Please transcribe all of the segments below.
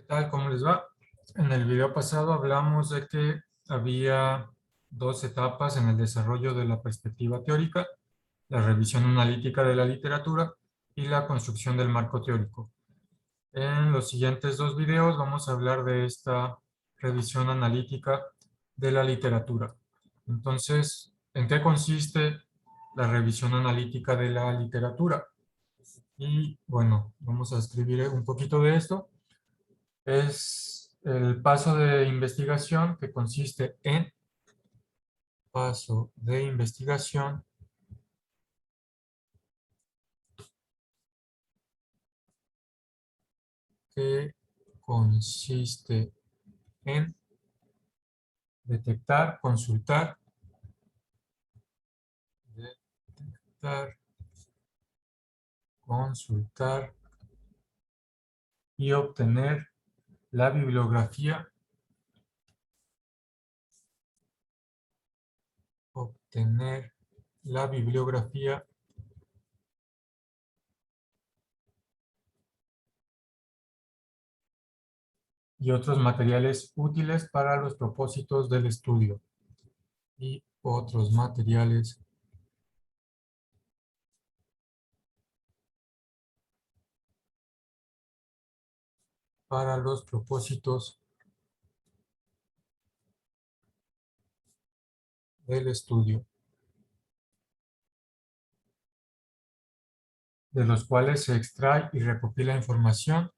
tal? ¿Cómo les va? En el video pasado hablamos de que había dos etapas en el desarrollo de la perspectiva teórica: la revisión analítica de la literatura y la construcción del marco teórico. En los siguientes dos videos vamos a hablar de esta revisión analítica de la literatura. Entonces, ¿en qué consiste la revisión analítica de la literatura? Y bueno, vamos a escribir un poquito de esto. Es el paso de investigación que consiste en paso de investigación que consiste en detectar, consultar y obtener la bibliografía, y otros materiales útiles para los propósitos del estudio. Y otros materiales para los propósitos del estudio, de los cuales se extrae y recopila información,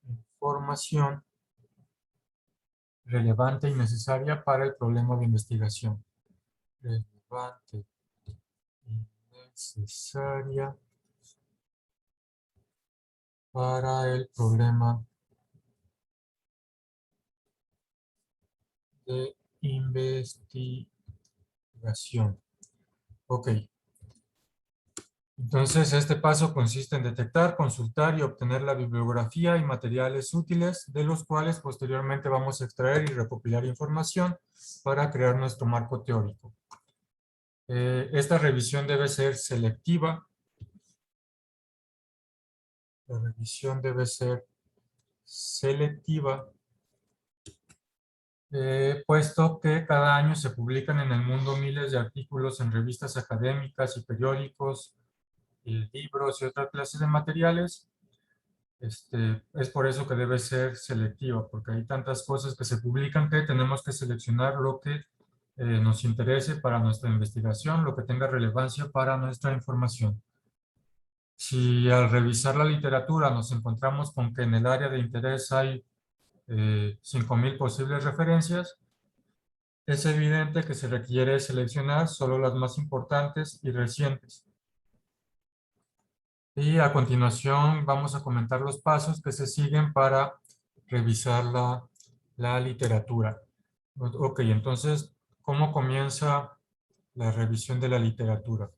información relevante y necesaria para el problema de investigación. Relevante y necesaria para el problema de investigación. Ok. Entonces, este paso consiste en detectar, consultar y obtener la bibliografía y materiales útiles, de los cuales posteriormente vamos a extraer y recopilar información para crear nuestro marco teórico. Esta revisión debe ser selectiva. La revisión debe ser selectiva, puesto que cada año se publican en el mundo miles de artículos en revistas académicas y periódicos, y libros y otras clases de materiales. Es por eso que debe ser selectiva, porque hay tantas cosas que se publican que tenemos que seleccionar lo que nos interese para nuestra investigación, lo que tenga relevancia para nuestra información. Si al revisar la literatura nos encontramos con que en el área de interés hay 5,000 posibles referencias, es evidente que se requiere seleccionar solo las más importantes y recientes. Y a continuación vamos a comentar los pasos que se siguen para revisar la literatura. Ok, entonces, ¿cómo comienza la revisión de la literatura?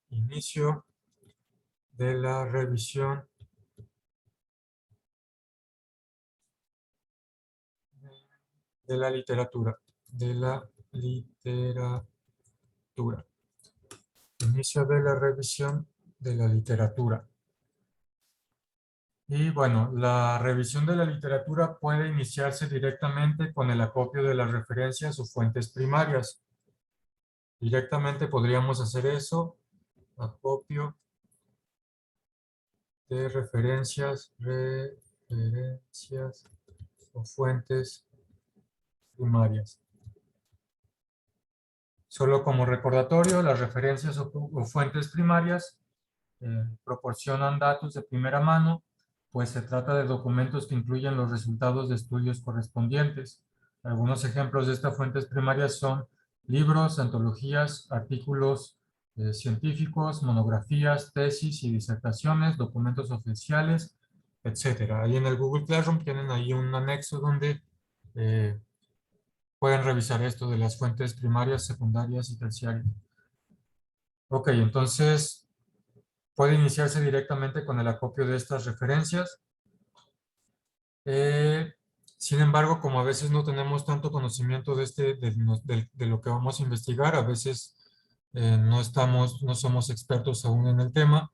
Inicio de la revisión de la literatura. Inicio de la revisión de la literatura. Y bueno, la revisión de la literatura puede iniciarse directamente con el acopio de las referencias o fuentes primarias. Directamente podríamos hacer eso, acopio de referencias o fuentes primarias. Solo como recordatorio, las referencias o fuentes primarias proporcionan datos de primera mano, pues se trata de documentos que incluyen los resultados de estudios correspondientes. Algunos ejemplos de estas fuentes primarias son libros, antologías, artículos científicos, monografías, tesis y disertaciones, documentos oficiales, etc. Ahí en el Google Classroom tienen ahí un anexo donde pueden revisar esto de las fuentes primarias, secundarias y terciarias. Ok, entonces puede iniciarse directamente con el acopio de estas referencias. Sin embargo, como a veces no tenemos tanto conocimiento de lo que vamos a investigar, a veces no somos expertos aún en el tema,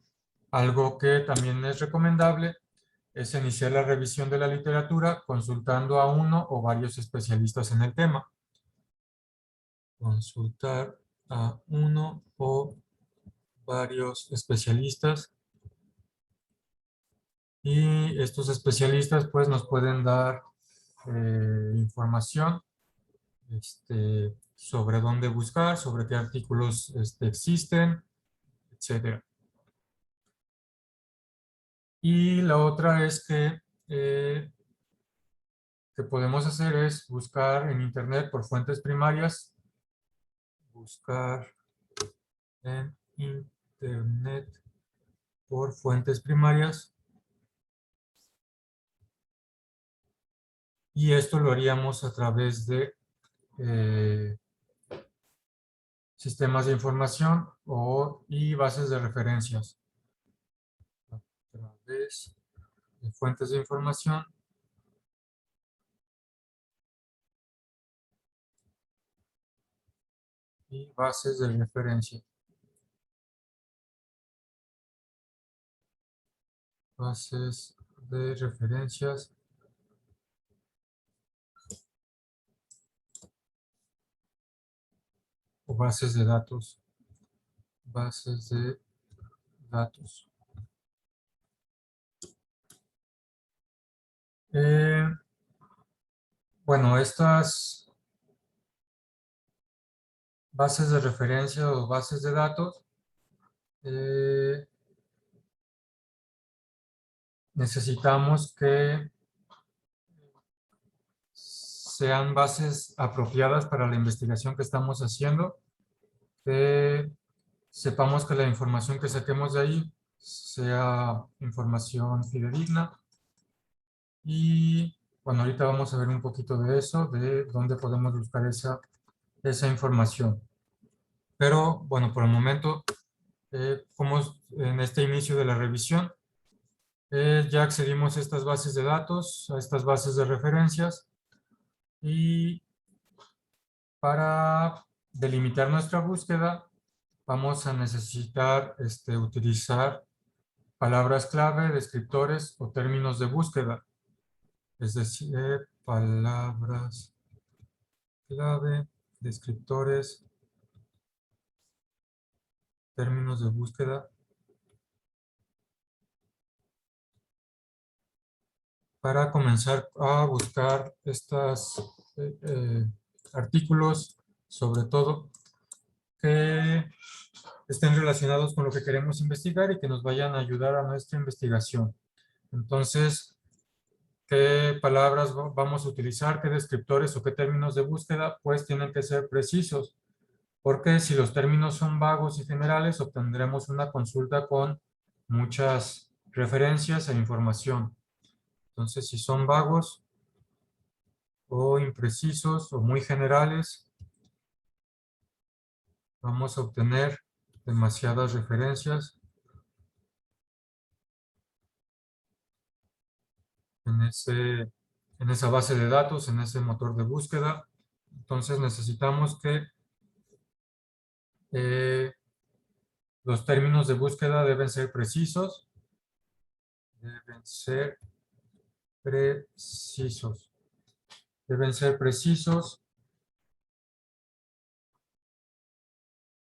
algo que también es recomendable es iniciar la revisión de la literatura consultando a uno o varios especialistas en el tema. Consultar a uno o varios especialistas, y estos especialistas pues nos pueden dar información sobre dónde buscar, sobre qué artículos existen, etcétera. Y la otra es que podemos hacer es buscar en internet por fuentes primarias, buscar en internet por fuentes primarias, y esto lo haríamos a través de sistemas de información y bases de referencias. A través de fuentes de información y bases de referencia. Bases de referencias o bases de datos. Bases de datos. Bueno, estas bases de referencia o bases de datos necesitamos que sean bases apropiadas para la investigación que estamos haciendo, que sepamos que la información que saquemos de ahí sea información fidedigna. Y bueno, ahorita vamos a ver un poquito de eso, de dónde podemos buscar esa información. Pero bueno, por el momento, como en este inicio de la revisión, ya accedimos a estas bases de datos, a estas bases de referencias, y para delimitar nuestra búsqueda vamos a necesitar utilizar palabras clave, descriptores o términos de búsqueda. Es decir, palabras clave, descriptores, términos de búsqueda, para comenzar a buscar estos artículos, sobre todo, que estén relacionados con lo que queremos investigar y que nos vayan a ayudar a nuestra investigación. Entonces, ¿qué palabras vamos a utilizar? ¿Qué descriptores o qué términos de búsqueda? Pues tienen que ser precisos, porque si los términos son vagos y generales, obtendremos una consulta con muchas referencias e información. Entonces, si son vagos o imprecisos o muy generales, vamos a obtener demasiadas referencias en esa base de datos, en ese motor de búsqueda. Entonces necesitamos que los términos de búsqueda deben ser precisos. Deben ser precisos. Deben ser precisos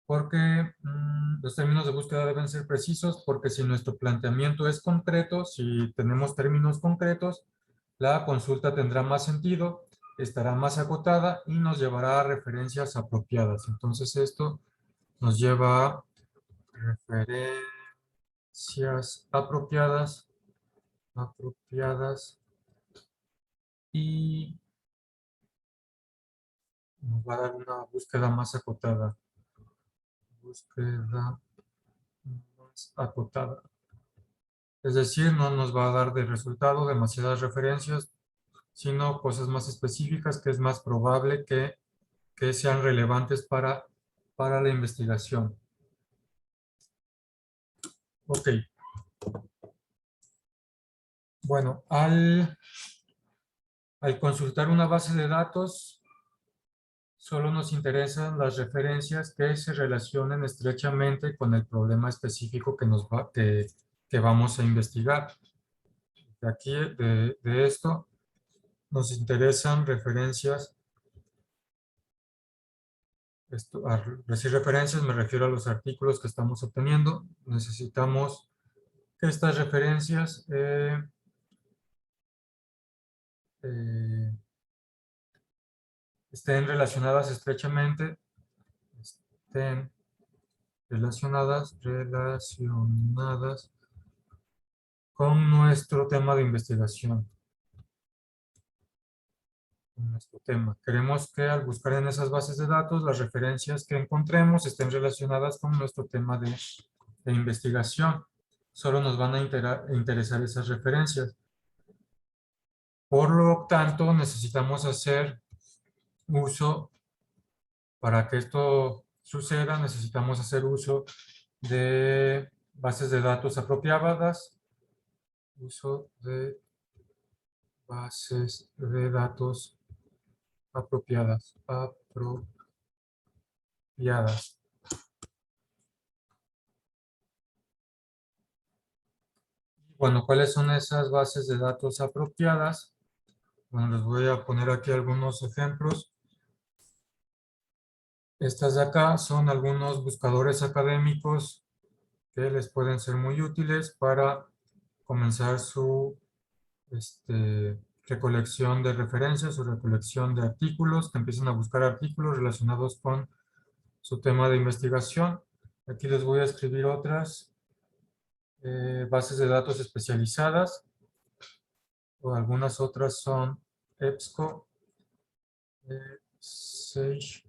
porque los términos de búsqueda deben ser precisos porque si nuestro planteamiento es concreto, si tenemos términos concretos, la consulta tendrá más sentido, estará más acotada y nos llevará a referencias apropiadas. Entonces esto nos lleva a referencias apropiadas y nos va a dar una búsqueda más acotada. Búsqueda más acotada. Es decir, no nos va a dar de resultado demasiadas referencias, sino cosas más específicas que es más probable que sean relevantes para la investigación. Ok. Bueno, Al consultar una base de datos, solo nos interesan las referencias que se relacionen estrechamente con el problema específico que vamos a investigar. De aquí, de esto, nos interesan referencias. Al decir referencias me refiero a los artículos que estamos obteniendo. Necesitamos que estas referencias eh, estén relacionadas estrechamente, estén relacionadas con nuestro tema de investigación. Con nuestro tema. Queremos que al buscar en esas bases de datos, las referencias que encontremos estén relacionadas con nuestro tema de investigación. Solo nos van a interesar esas referencias. Por lo tanto, necesitamos hacer uso, para que esto suceda, necesitamos hacer uso de bases de datos apropiadas, uso de bases de datos apropiadas. Bueno, ¿cuáles son esas bases de datos apropiadas? Bueno, les voy a poner aquí algunos ejemplos. Estas de acá son algunos buscadores académicos que les pueden ser muy útiles para comenzar su recolección de referencias, su recolección de artículos, que empiecen a buscar artículos relacionados con su tema de investigación. Aquí les voy a escribir otras bases de datos especializadas, o algunas otras son EBSCO, Sage,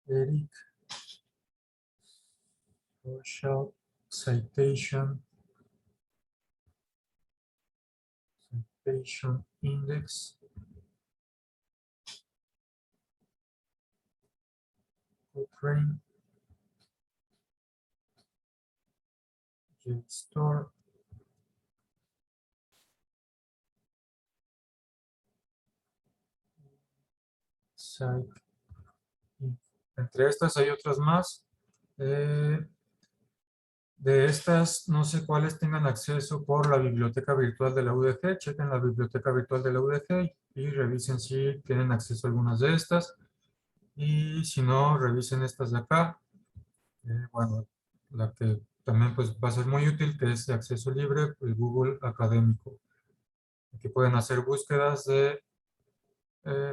ERIC, Social Citation Index, Cochrane, JSTOR, Scite. Entre estas hay otras más. De estas, no sé cuáles tengan acceso por la biblioteca virtual de la UDG. Chequen la biblioteca virtual de la UDG y revisen si tienen acceso a algunas de estas. Y si no, revisen estas de acá. Bueno, la que también pues, va a ser muy útil, que es de acceso libre, el Google Académico. Aquí pueden hacer búsquedas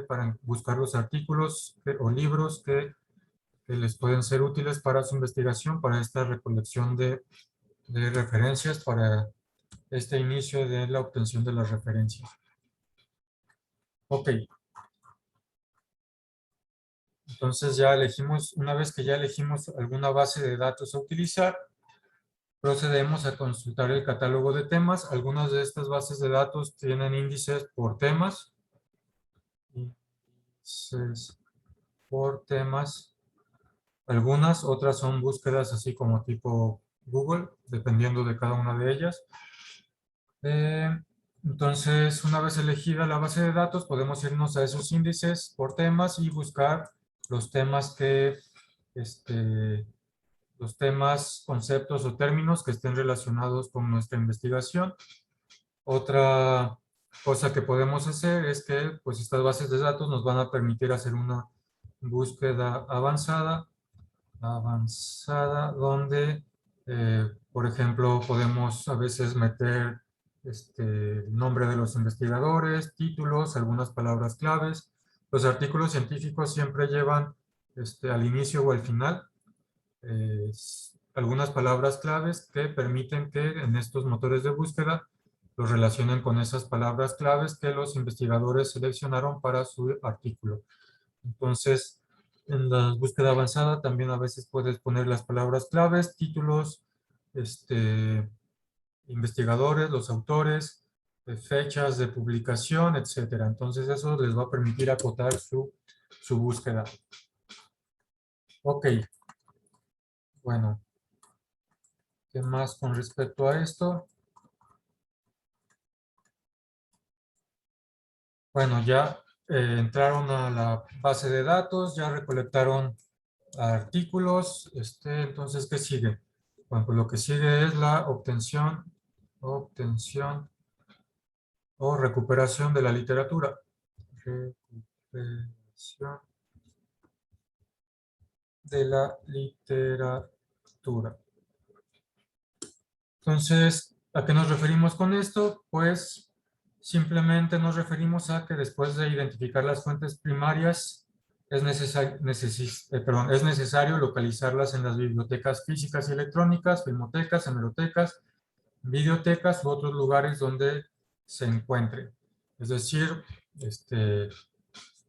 para buscar los artículos o libros que les pueden ser útiles para su investigación, para esta recolección de referencias, para este inicio de la obtención de las referencias. Ok. Entonces ya elegimos, una vez que ya elegimos alguna base de datos a utilizar, procedemos a consultar el catálogo de temas. Algunas de estas bases de datos tienen índices por temas. Índices por temas. Algunas, otras son búsquedas así como tipo Google, dependiendo de cada una de ellas. Entonces, una vez elegida la base de datos, podemos irnos a esos índices por temas y buscar los temas los temas, conceptos o términos que estén relacionados con nuestra investigación. Otra cosa que podemos hacer es que pues, estas bases de datos nos van a permitir hacer una búsqueda avanzada donde, por ejemplo, podemos a veces meter el nombre de los investigadores, títulos, algunas palabras claves. Los artículos científicos siempre llevan al inicio o al final algunas palabras claves que permiten que en estos motores de búsqueda los relacionen con esas palabras claves que los investigadores seleccionaron para su artículo. Entonces, en la búsqueda avanzada también a veces puedes poner las palabras claves, títulos, investigadores, los autores, fechas de publicación, etcétera. Entonces eso les va a permitir acotar su búsqueda. Ok. Bueno, ¿qué más con respecto a esto? Bueno, ya entraron a la base de datos, ya recolectaron artículos. Entonces, ¿qué sigue? Bueno, pues lo que sigue es la obtención o recuperación de la literatura. Recuperación de la literatura. Entonces, ¿a qué nos referimos con esto? Pues simplemente nos referimos a que después de identificar las fuentes primarias, es necesario localizarlas en las bibliotecas físicas y electrónicas, filmotecas, hemerotecas, videotecas u otros lugares donde se encuentren. Es decir,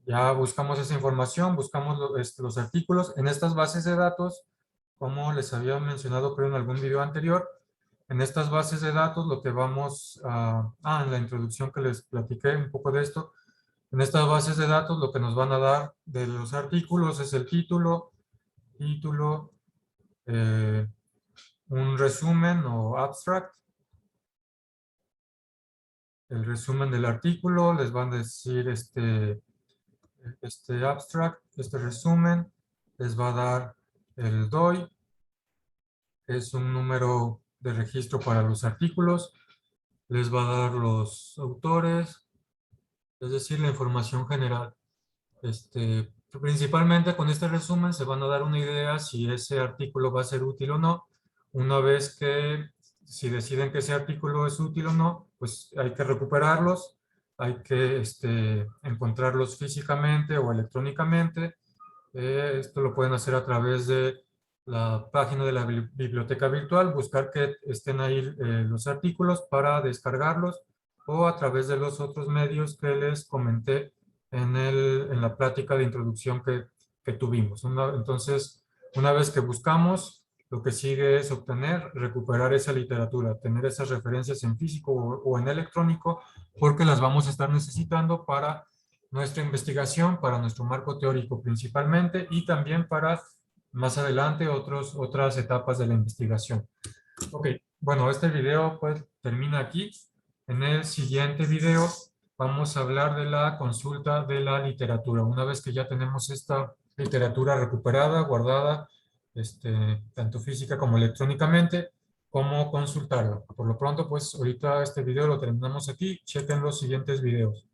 ya buscamos esa información, buscamos los artículos en estas bases de datos, como les había mencionado creo en algún video anterior. En estas bases de datos lo que vamos a... en la introducción que les platiqué un poco de esto. En estas bases de datos lo que nos van a dar de los artículos es el título, eh, un resumen o abstract, el resumen del artículo, les van a decir este abstract, este resumen, les va a dar el DOI, que es un número de registro para los artículos, les va a dar los autores, es decir, la información general. Principalmente con este resumen se van a dar una idea si ese artículo va a ser útil o no. Una vez que, si deciden que ese artículo es útil o no, pues hay que recuperarlos, hay que encontrarlos físicamente o electrónicamente. Esto lo pueden hacer a través de la página de la biblioteca virtual, buscar que estén ahí los artículos para descargarlos, o a través de los otros medios que les comenté en la plática de introducción que tuvimos. Entonces, una vez que buscamos, lo que sigue es recuperar esa literatura, tener esas referencias en físico o en electrónico, porque las vamos a estar necesitando para nuestra investigación, para nuestro marco teórico principalmente, y también para más adelante otras etapas de la investigación. Ok, bueno, este video pues termina aquí. En el siguiente video vamos a hablar de la consulta de la literatura. Una vez que ya tenemos esta literatura recuperada, guardada, tanto física como electrónicamente, cómo consultarla. Por lo pronto, pues ahorita este video lo terminamos aquí. Chequen los siguientes videos.